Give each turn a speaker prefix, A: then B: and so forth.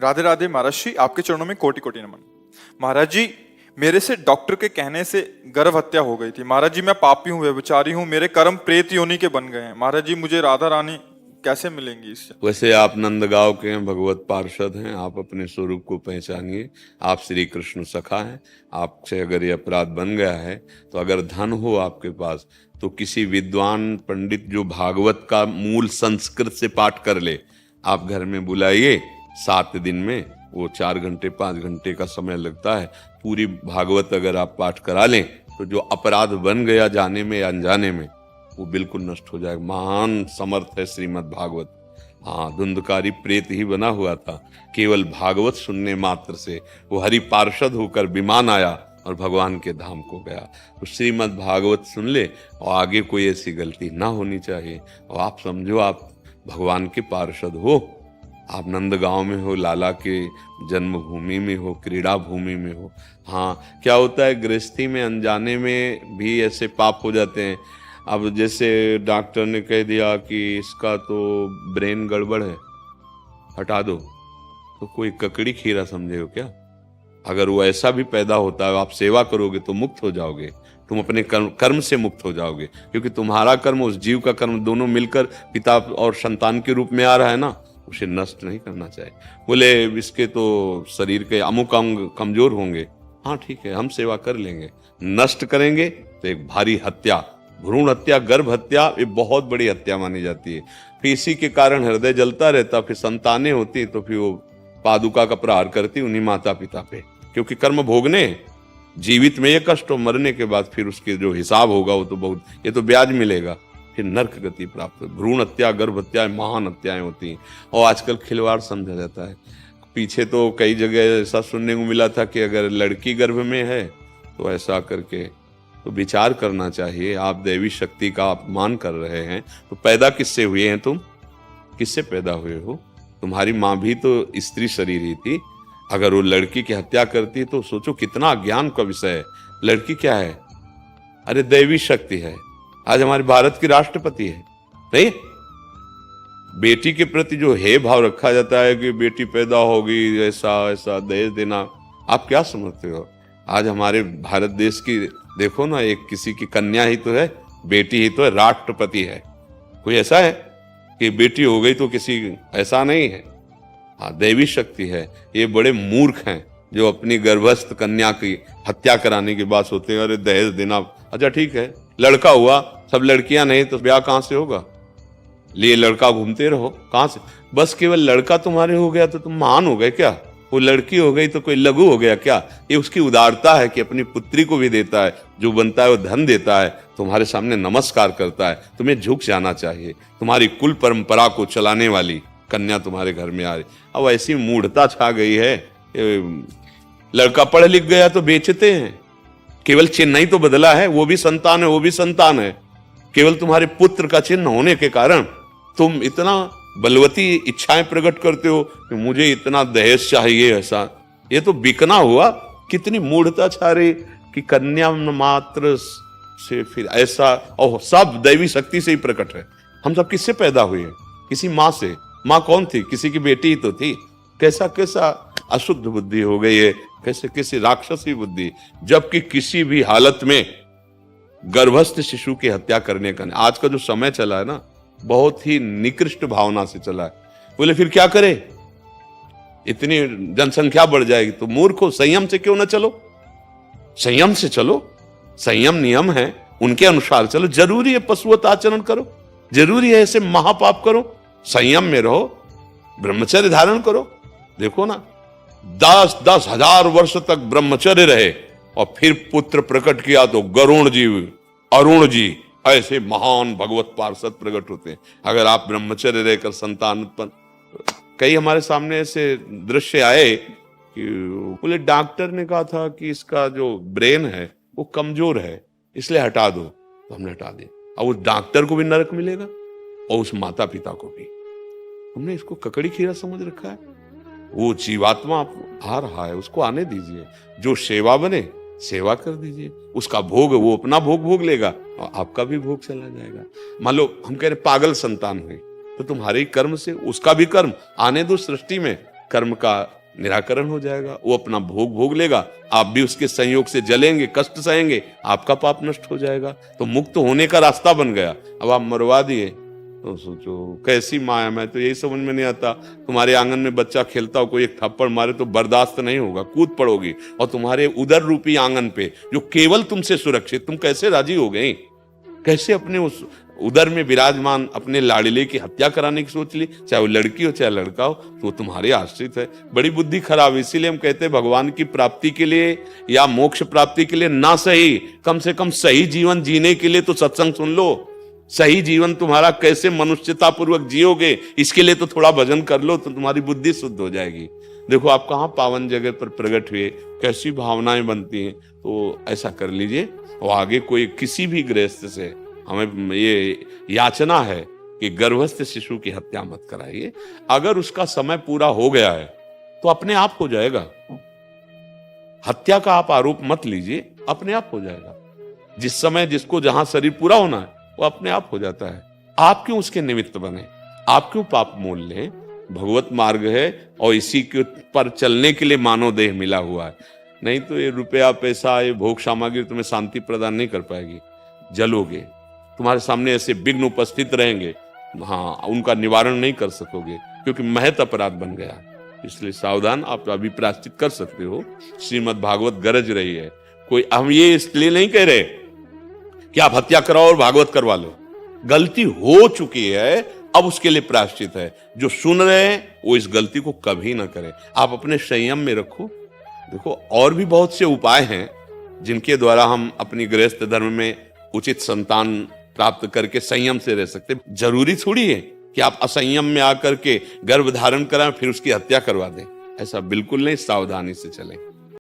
A: राधे राधे महाराज जी, आपके चरणों में कोटि कोटि नमन। महाराज जी, मेरे से डॉक्टर के कहने से गर्भ हत्या हो गई थी। महाराज जी, मैं पापी हूँ, व्यभिचारी हूँ, मेरे कर्म प्रेत योनि के बन गए हैं। महाराज जी, मुझे राधा रानी कैसे मिलेंगी इससे?
B: वैसे आप नंदगांव के हैं, भगवत पार्षद हैं, आप अपने स्वरूप को पहचानिए। आप श्री कृष्ण सखा हैं। आपसे अगर ये अपराध बन गया है तो अगर धन हो आपके पास तो किसी विद्वान पंडित जो भागवत का मूल संस्कृत से पाठ कर ले, आप घर में बुलाइए। 7 दिन में वो 4 घंटे 5 घंटे का समय लगता है, पूरी भागवत अगर आप पाठ करा लें तो जो अपराध बन गया जाने में या अनजाने में, वो बिल्कुल नष्ट हो जाएगा। महान समर्थ है श्रीमद् भागवत। हाँ, धुंधकारी प्रेत ही बना हुआ था, केवल भागवत सुनने मात्र से वो हरि पार्षद होकर विमान आया और भगवान के धाम को गया। तो श्रीमद् भागवत सुन ले और आगे कोई ऐसी गलती ना होनी चाहिए। और आप समझो आप भगवान के पार्षद हो, आप नंदगांव में हो, लाला के जन्मभूमि में हो, क्रीड़ा भूमि में हो। हाँ, क्या होता है गृहस्थी में अनजाने में भी ऐसे पाप हो जाते हैं। अब जैसे डॉक्टर ने कह दिया कि इसका तो ब्रेन गड़बड़ है, हटा दो, तो कोई ककड़ी खीरा समझेगा क्या? अगर वो ऐसा भी पैदा होता है, आप सेवा करोगे तो मुक्त हो जाओगे, तुम अपने कर्म से मुक्त हो जाओगे, क्योंकि तुम्हारा कर्म उस जीव का कर्म दोनों मिलकर पिता और संतान के रूप में आ रहा है ना, उसे नष्ट नहीं करना चाहिए। बोले इसके तो शरीर के अमुक अंग कमजोर होंगे, हाँ ठीक है, हम सेवा कर लेंगे। नष्ट करेंगे तो एक भारी हत्या, भ्रूण हत्या, गर्भ हत्या, ये बहुत बड़ी हत्या मानी जाती है। फिर इसी के कारण हृदय जलता रहता, फिर संतानें होती तो फिर वो पादुका का प्रहार करती उन्हीं माता पिता पे, क्योंकि कर्म भोगने, जीवित में ये कष्ट हो, मरने के बाद फिर उसके जो हिसाब होगा वो तो बहुत, ये तो ब्याज मिलेगा, फिर नर्क गति प्राप्त। भ्रूण हत्या, गर्भ हत्या महान हत्याएं होती हैं और आजकल खिलवाड़ समझा जाता है। पीछे तो कई जगह ऐसा सुनने को मिला था कि अगर लड़की गर्भ में है तो ऐसा करके, तो विचार करना चाहिए। आप देवी शक्ति का अपमान कर रहे हैं। तो पैदा किससे हुए हैं तुम? किससे पैदा हुए हो? तुम्हारी माँ भी तो स्त्री शरीर ही थी। अगर वो लड़की की हत्या करती तो सोचो कितना अज्ञान का विषय है। लड़की क्या है? अरे देवी शक्ति है। आज हमारे भारत की राष्ट्रपति है, नहीं? बेटी के प्रति जो है भाव रखा जाता है कि बेटी पैदा होगी, ऐसा ऐसा दहेज देना, आप क्या समझते हो? आज हमारे भारत देश की देखो ना, एक किसी की कन्या ही तो है, बेटी ही तो है, राष्ट्रपति है। कोई ऐसा है कि बेटी हो गई तो किसी, ऐसा नहीं है। हाँ, देवी शक्ति है। ये बड़े मूर्ख हैं जो अपनी गर्भस्थ कन्या की हत्या कराने के बाद सोचते हैं अरे दहेज देना। अच्छा ठीक है, लड़का हुआ, सब लड़कियां नहीं तो ब्याह कहां से होगा? लिए लड़का घूमते रहो, कहां से? बस केवल लड़का तुम्हारे हो गया तो तुम महान हो गए क्या? वो लड़की हो गई तो कोई लघु हो गया क्या? ये उसकी उदारता है कि अपनी पुत्री को भी देता है, जो बनता है वो धन देता है, तुम्हारे सामने नमस्कार करता है। तुम्हें झुक जाना चाहिए। तुम्हारी कुल परंपरा को चलाने वाली कन्या तुम्हारे घर में आ रही। अब ऐसी मूढ़ता छा गई है, लड़का पढ़ लिख गया तो बेचते हैं। केवल चिन्ह ही तो बदला है, वो भी संतान है, वो भी संतान है। केवल तुम्हारे पुत्र का चिन्ह होने के कारण तुम इतना बलवती इच्छाएं प्रकट करते हो कि मुझे इतना दहेज चाहिए, ऐसा। ये तो बिकना हुआ। कितनी मूढ़ता छा रही कि कन्या मात्र से फिर ऐसा, और सब दैवी शक्ति से ही प्रकट है। हम सब किससे पैदा हुए? किसी माँ से। माँ कौन थी? किसी की बेटी ही तो थी। कैसा कैसा अशुद्ध बुद्धि हो गई है, कैसे कैसी राक्षसी बुद्धि। जबकि किसी भी हालत में गर्भस्थ शिशु की हत्या करने का, आज का जो समय चला है ना, बहुत ही निकृष्ट भावना से चला है। बोले फिर क्या करे? इतनी जनसंख्या बढ़ जाएगी तो मूर्खो, संयम से क्यों ना चलो? संयम से चलो। संयम नियम है, उनके अनुसार चलो। जरूरी है पशुवत आचरण करो? जरूरी है ऐसे महापाप करो? संयम में रहो, ब्रह्मचर्य धारण करो। देखो ना, 10-10 हजार वर्ष तक ब्रह्मचर्य रहे और फिर पुत्र प्रकट किया तो गरुण जी, अरुण जी, ऐसे महान भगवत पार्षद प्रकट होते हैं। अगर आप ब्रह्मचर्य रहकर संतान उत्पन्न, कई हमारे सामने ऐसे दृश्य आए कि बोले डॉक्टर ने कहा था कि इसका जो ब्रेन है वो कमजोर है, इसलिए हटा दो, तो हमने हटा दिया। अब उस डॉक्टर को भी नरक मिलेगा और उस माता पिता को भी। हमने इसको ककड़ी खीरा समझ रखा है। वो जीवात्मा आ रहा है, उसको आने दीजिए। जो सेवा बने सेवा कर दीजिए। उसका भोग वो अपना भोग भोग लेगा और आपका भी भोग चला जाएगा। मान लो हम कह रहे पागल संतान हुई तो तुम्हारे कर्म से उसका भी कर्म आने दो सृष्टि में, कर्म का निराकरण हो जाएगा, वो अपना भोग भोग लेगा, आप भी उसके संयोग से जलेंगे, कष्ट सहेंगे, आपका पाप नष्ट हो जाएगा। तो मुक्त होने का रास्ता बन गया। अब आप मरवा दिए तो सोचो कैसी माया। मैं तो यही समझ में नहीं आता, तुम्हारे आंगन में बच्चा खेलता हो, कोई एक थप्पड़ मारे तो बर्दाश्त नहीं होगा, कूद पड़ोगी, और तुम्हारे उदर रूपी आंगन पे जो केवल तुमसे सुरक्षित, तुम कैसे राजी हो गई? कैसे अपने उस उदर में विराजमान अपने लाडले की हत्या कराने की सोच ली? चाहे वो लड़की हो चाहे लड़का हो, तो वो तुम्हारे आश्रित है। बड़ी बुद्धि खराब। इसीलिए हम कहते हैं भगवान की प्राप्ति के लिए या मोक्ष प्राप्ति के लिए ना सही, कम से कम सही जीवन जीने के लिए तो सत्संग सुन लो। सही जीवन तुम्हारा कैसे मनुष्यता पूर्वक जियोगे, इसके लिए तो थोड़ा भजन कर लो, तो तुम्हारी बुद्धि शुद्ध हो जाएगी। देखो आप कहाँ पावन जगह पर प्रकट हुए, कैसी भावनाएं बनती हैं। तो ऐसा कर लीजिए, और आगे कोई किसी भी गृहस्थ से हमें ये याचना है कि गर्भस्थ शिशु की हत्या मत कराइए। अगर उसका समय पूरा हो गया है तो अपने आप हो जाएगा। हत्या का आप आरोप मत लीजिए, अपने आप हो जाएगा। जिस समय जिसको जहां शरीर पूरा होना है वो अपने आप हो जाता है। आप क्यों उसके निमित्त बने? आप क्यों पाप मोल लें? भगवत मार्ग है और इसी के पर चलने के लिए मानव देह मिला हुआ है। नहीं तो ये रुपया पैसा, ये भोग सामग्री तुम्हें शांति प्रदान नहीं कर पाएगी। जलोगे, तुम्हारे सामने ऐसे विघ्न उपस्थित रहेंगे, हाँ, उनका निवारण नहीं कर सकोगे, क्योंकि महत अपराध बन गया। इसलिए सावधान। आप अभी प्रायश्चित कर सकते हो। श्रीमद् भागवत गरज रही है। कोई हम ये इसलिए नहीं कह रहे कि आप हत्या कराओ और भागवत करवा लो। गलती हो चुकी है, अब उसके लिए प्रायश्चित है। जो सुन रहे हैं वो इस गलती को कभी ना करें। आप अपने संयम में रखो। देखो और भी बहुत से उपाय हैं जिनके द्वारा हम अपनी गृहस्थ धर्म में उचित संतान प्राप्त करके संयम से रह सकते। जरूरी थोड़ी है कि आप असंयम में आकर के गर्भ धारण कराएं फिर उसकी हत्या करवा दें। ऐसा बिल्कुल नहीं, सावधानी से चलें।